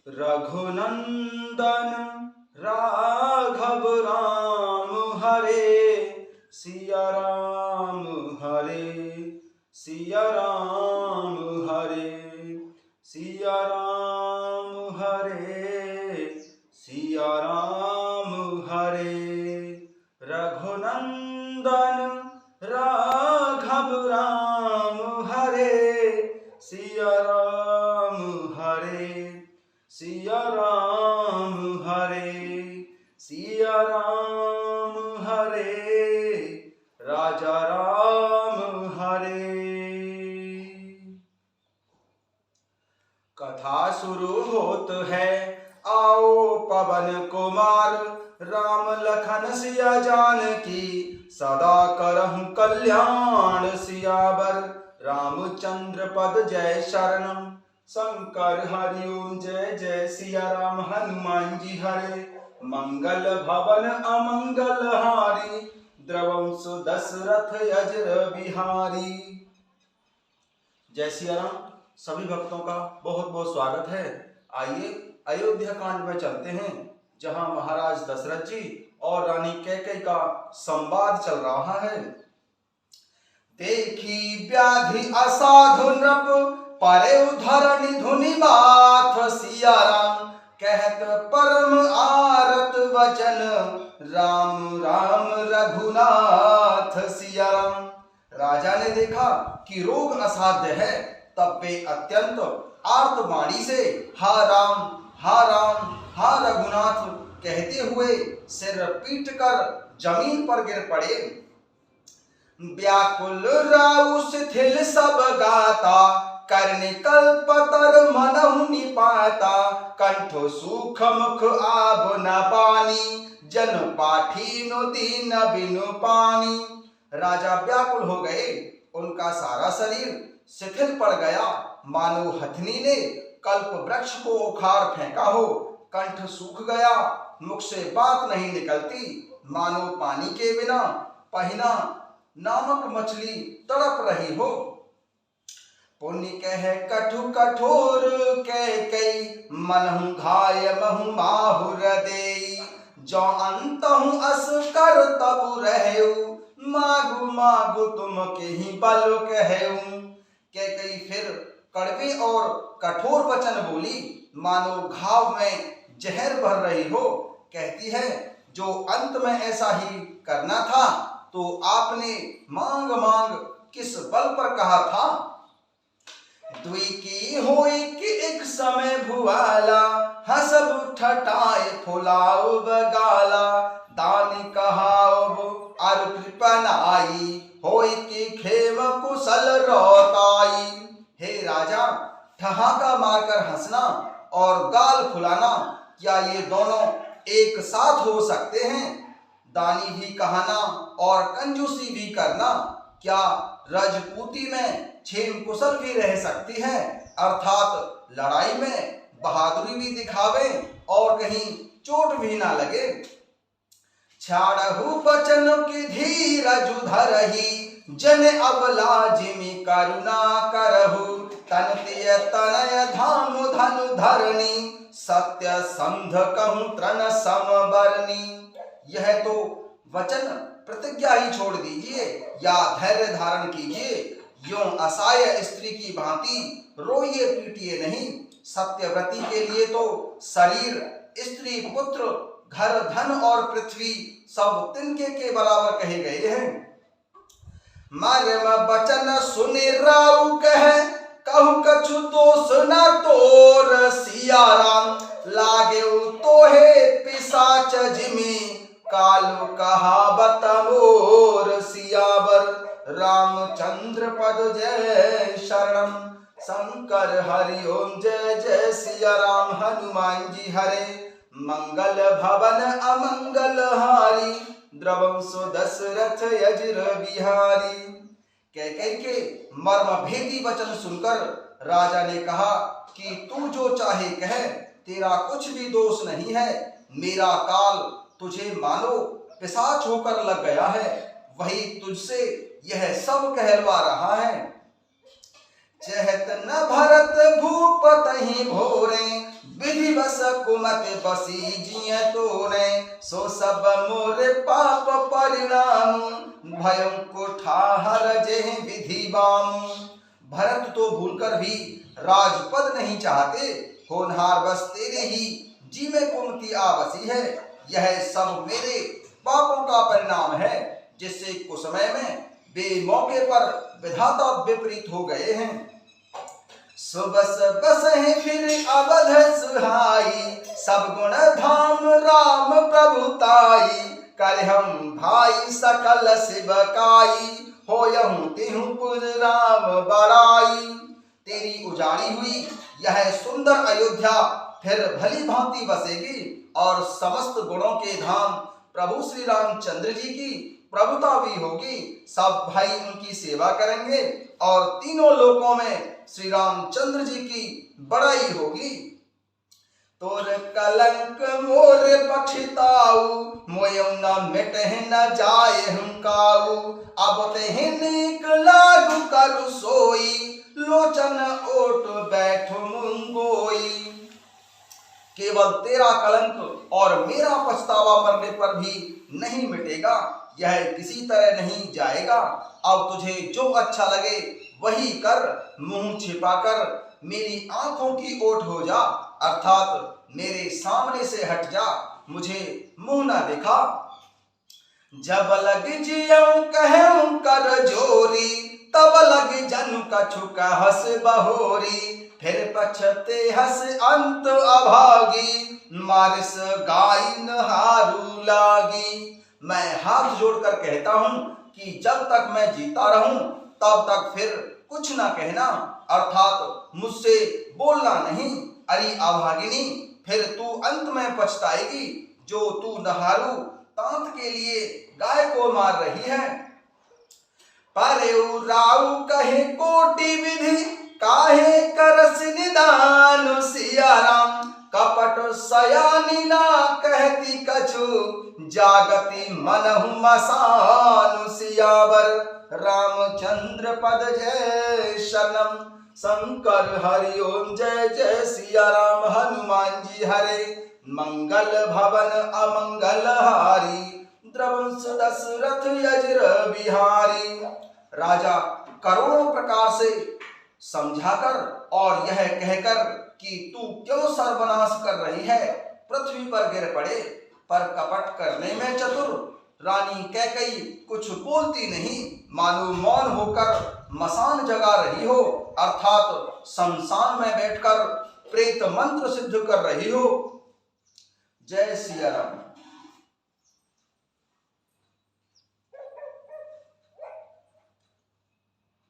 रघुनंदन राघव राम हरे, सिया राम हरे, सिया राम हरे, सिया राम हरे, सिया राम हरे। रघुनंदन राघव राम हरे, सिया राम हरे, सिया राम हरे, सिया राम हरे, राजा राम हरे। कथा शुरू होत है, आओ पवन कुमार, राम लखन सिया जानकी, सदा करहु कल्याण सियावर। रामचंद्र पद जय शरणम, शंकर हरिओम जय जय, सिया राम हनुमान जी हरे। मंगल भवन अमंगल हारी, द्रवंश दशरथ अजर बिहारी। जय सिया राम। सभी भक्तों का बहुत बहुत स्वागत है। आइए अयोध्या कांड में चलते हैं, जहां महाराज दशरथ जी और रानी कैकेयी का संवाद चल रहा है। देखी व्याधि असाधु नृप, परे धरणी धुनि बाथ, सिया राम कहत परम आरत वचन, राम राम रघुनाथ सिया राम। राजा ने देखा कि रोग असाध्य है, तब वे अत्यंत आर्तवाणी से हा राम हा राम हा रघुनाथ कहते हुए सिर पीट कर जमीन पर गिर पड़े। व्याकुल राउ शिथिल सब गाता, करने कल्पतर मनहु निपाता, कंठ सूख मुख आब न पानी, जन पाठी नो दीन बिनु पानी। राजा व्याकुल हो गए, उनका सारा शरीर शिथिल पड़ गया, मानो हथनी ने कल्प वृक्ष को उखाड़ फेंका हो। कंठ सूख गया, मुख से बात नहीं निकलती, मानो पानी के बिना पहिना नामक मछली तड़प रही हो। पुण्य कह कठु कठोर कैकेयी, मनहु घाय महु माहुर देई, जो अंतहु अस कर तबु रहऊ, मागु मागु तुम के ही बल कहऊ। कैकेयी फिर कड़वे और कठोर वचन बोली, मानो घाव में जहर भर रही हो। कहती है, जो अंत में ऐसा ही करना था तो आपने मांग मांग किस बल पर कहा था। दुई की होई कि एक समय भुआला, हसब ठटाए फुलाओ बगाला, दानी कहाओ अरु कृपनाई, होई कि खेम कुशल रोताई। हे राजा, ठहाका मारकर हंसना और गाल फुलाना, क्या ये दोनों एक साथ हो सकते हैं? दानी भी कहना और कंजूसी भी करना, क्या राजपूती में छेम कुशल भी रह सकती है? अर्थात लड़ाई में बहादुरी भी दिखावे और कहीं चोट भी ना लगे। छाड़हु बचन की धीरज धरही, जन अबला जिमि करुणा करहु, तनतिय तनय धाम धनु धरणी, सत्य संध कहूं तृण समबरणी। यह तो वचन प्रतिज्ञा ही छोड़ दीजिए या धैर्य धारण कीजिए, यों असहाय स्त्री की भांति रोइए पीटिए नहीं। सत्यव्रती के लिए तो शरीर, स्त्री, पुत्र, घर, धन और पृथ्वी सब तिनके के बराबर कहे गए हैं। मर्म बचन सुनि राउ कह, कहु कछु दोष न तोर, सिया राम लागे तोहे पिशाच जिमि, कालु कहावत मोर सियावर। रामचंद्र पद जय शरणम, शंकर हरिओम जय जय, सिया राम हनुमान जी हरे। मंगल भवन अमंगल हारी, द्रवंश दशरथ अजर बिहारी। कैकेयी के मर्म भेदी वचन सुनकर राजा ने कहा कि तू जो चाहे कह, तेरा कुछ भी दोष नहीं है। मेरा काल तुझे मानो पिशाच होकर लग गया है, वही तुझसे यह सब कहलवा रहा है। चहत न भरत भूपत ही भोरे, विधि बस कुमत बसी जिय तोरे, सो सब मोर पाप परिणाम, भयं को ठाहर जे विधि बाम। भरत तो भूलकर भी राजपद नहीं चाहते, होनहार बस तेरे ही जी में कुमति आ बसी है। यह सब मेरे पापों का परिणाम है, जिससे कुछ समय में बेमौके पर विधाता विपरीत हो गए हैं। सुबस बस है फिर अवध सुहाई, सब गुण धाम राम प्रभुताई, कर हम भाई सकल शिवकाई, होयहूं तिहूं पुर राम बड़ाई। तेरी उजाड़ी हुई यह सुंदर अयोध्या फिर भली भांति बसेगी, और समस्त गुणों के धाम प्रभु श्री रामचंद्र जी की प्रभुता भी होगी। सब भाई उनकी सेवा करेंगे, और तीनों लोकों में श्री रामचंद्र जी की बड़ाई होगी। तोर कलंक मोर पछताऊ, मोयम न मिटहि न जाय हुंकाऊ, अब तेहि नीक लागू करु सोई, लोचन ओट बैठो मुंगोई। केवल तेरा कलंक और मेरा पछतावा मरने पर भी नहीं मिटेगा, यह किसी तरह नहीं जाएगा। अब तुझे जो अच्छा लगे वही कर, मुंह छिपाकर मेरी आंखों की ओट हो जा, अर्थात मेरे सामने से हट जा, मुझे मुंह ना दिखा। जब लग जियऊं कहूं कर जोरी, तब लग जनु कछु कहस बहोरी, फिर पछते हस अंत अभागी, मारिस गाय हारू लागी। मैं हाथ जोड़कर कहता हूँ कि जब तक मैं जीता रहूं तब तक फिर कुछ ना कहना, अर्थात मुझसे बोलना नहीं। अरे अभागिनी, फिर तू अंत में पछताएगी, जो तू नहारू तांत के लिए गाय को मार रही है। परेउ राउ कहे कोटि विधि, काहे करस निदान सिया राम, कपट सयानी ना कहती कछु, जागति मनहु मसान सियावर। रामचंद्र पद जय शरणम, शंकर हरि ओम जय जय सिया राम। हनुमान जी हरे, मंगल भवन अमंगल हारी, द्रवंश दशरथ यज्र बिहारी। राजा करोड़ों प्रकार से समझाकर और यह कहकर कि तू क्यों सर्वनाश कर रही है, पृथ्वी पर गिर पड़े, पर कपट करने में चतुर। रानी कैकेयी कुछ बोलती नहीं, मानो मौन होकर मसान जगा रही हो, अर्थात शमशान में बैठकर प्रेत मंत्र सिद्ध कर रही हो। जय सिया राम।